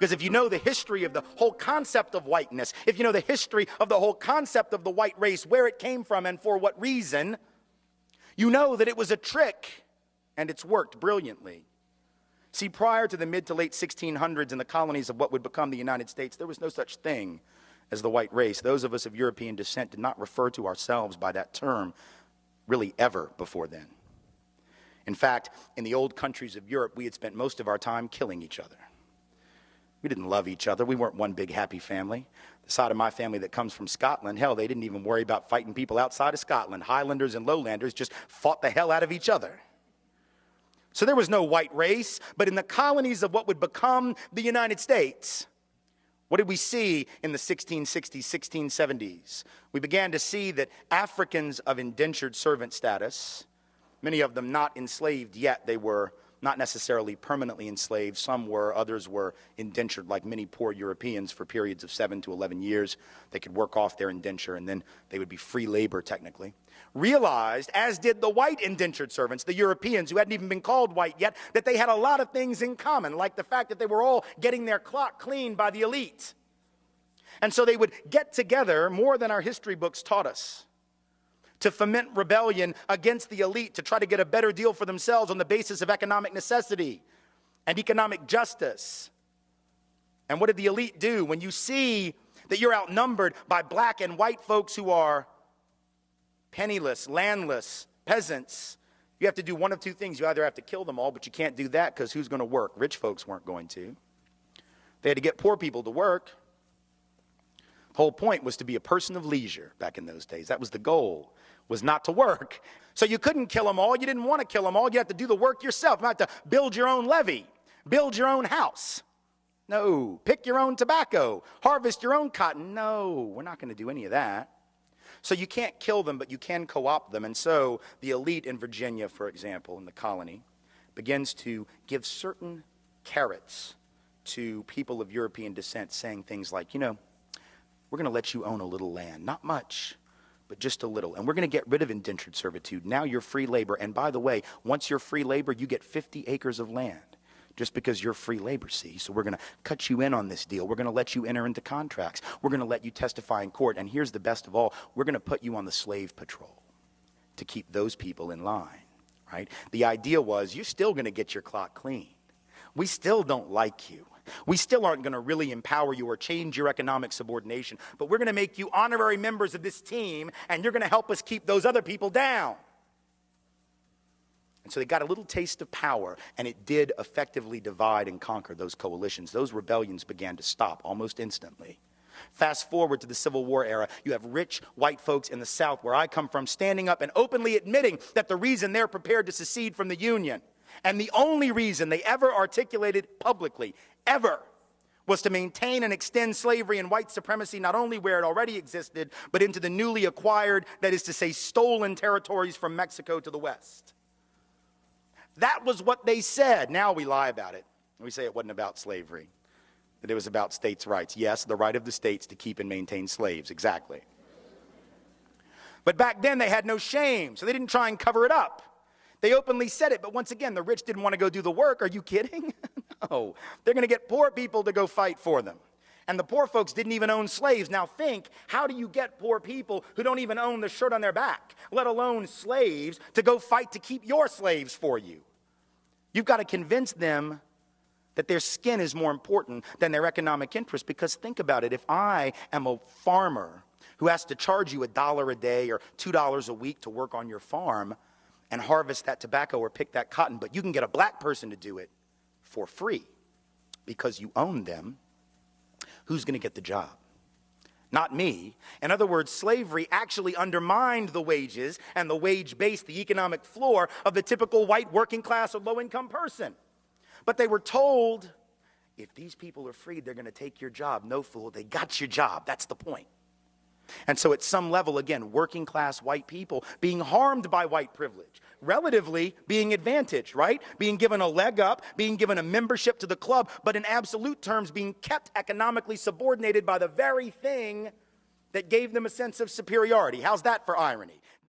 Because if you know the history of the whole concept of whiteness, if you know the history of the whole concept of the white race, where it came from and for what reason, you know that it was a trick and it's worked brilliantly. See, prior to the mid to late 1600s in the colonies of what would become the United States, there was no such thing as the white race. Those of us of European descent did not refer to ourselves by that term really ever before then. In fact, in the old countries of Europe, we had spent most of our time killing each other. We didn't love each other. We weren't one big happy family. The side of my family that comes from Scotland, hell, they didn't even worry about fighting people outside of Scotland. Highlanders and Lowlanders just fought the hell out of each other. So there was no white race, but in the colonies of what would become the United States, what did we see in the 1660s, 1670s? We began to see that Africans of indentured servant status, many of them not enslaved yet, they were not necessarily permanently enslaved. Some were, others were indentured like many poor Europeans for periods of 7 to 11 years. They could work off their indenture and then they would be free labor technically. Realized, as did the white indentured servants, the Europeans who hadn't even been called white yet, that they had a lot of things in common, like the fact that they were all getting their clock cleaned by the elite. And so they would get together more than our history books taught us, to foment rebellion against the elite, to try to get a better deal for themselves on the basis of economic necessity and economic justice. And what did the elite do? When you see that you're outnumbered by black and white folks who are penniless, landless, peasants, you have to do one of two things. You either have to kill them all, but you can't do that because who's going to work? Rich folks weren't going to. They had to get poor people to work. The whole point was to be a person of leisure back in those days. That was the goal, was not to work. So you couldn't kill them all. You didn't want to kill them all. You had to do the work yourself. You had to build your own levee, build your own house. No. Pick your own tobacco, harvest your own cotton. No, we're not going to do any of that. So you can't kill them, but you can co-opt them. And so the elite in Virginia, for example, in the colony, begins to give certain carrots to people of European descent, saying things like, you know, we're going to let you own a little land. Not much, but just a little. And we're going to get rid of indentured servitude. Now you're free labor. And by the way, once you're free labor, you get 50 acres of land just because you're free labor, see? So we're going to cut you in on this deal. We're going to let you enter into contracts. We're going to let you testify in court. And here's the best of all. We're going to put you on the slave patrol to keep those people in line, right? The idea was you're still going to get your clock cleaned. We still don't like you. We still aren't going to really empower you or change your economic subordination, but we're going to make you honorary members of this team, and you're going to help us keep those other people down. And so they got a little taste of power, and it did effectively divide and conquer those coalitions. Those rebellions began to stop almost instantly. Fast forward to the Civil War era, you have rich white folks in the South, where I come from, standing up and openly admitting that the reason they're prepared to secede from the Union, and the only reason they ever articulated publicly, ever, was to maintain and extend slavery and white supremacy not only where it already existed, but into the newly acquired, that is to say, stolen territories from Mexico to the west. That was what they said. Now we lie about it. We say it wasn't about slavery, that it was about states' rights. Yes, the right of the states to keep and maintain slaves, exactly. But back then they had no shame, so they didn't try and cover it up. They openly said it, but once again, the rich didn't want to go do the work. Are you kidding? No. They're going to get poor people to go fight for them. And the poor folks didn't even own slaves. Now think, how do you get poor people who don't even own the shirt on their back, let alone slaves, to go fight to keep your slaves for you? You've got to convince them that their skin is more important than their economic interest. Because think about it, if I am a farmer who has to charge you $1 a day or $2 a week to work on your farm and harvest that tobacco or pick that cotton, but you can get a black person to do it for free because you own them, who's going to get the job? Not me. In other words, slavery actually undermined the wages and the wage base, the economic floor of the typical white working class or low-income person. But they were told, if these people are freed, they're going to take your job. No, fool, they got your job. That's the point. And so at some level, again, working class white people being harmed by white privilege, relatively being advantaged, right? Being given a leg up, being given a membership to the club, but in absolute terms being kept economically subordinated by the very thing that gave them a sense of superiority. How's that for irony?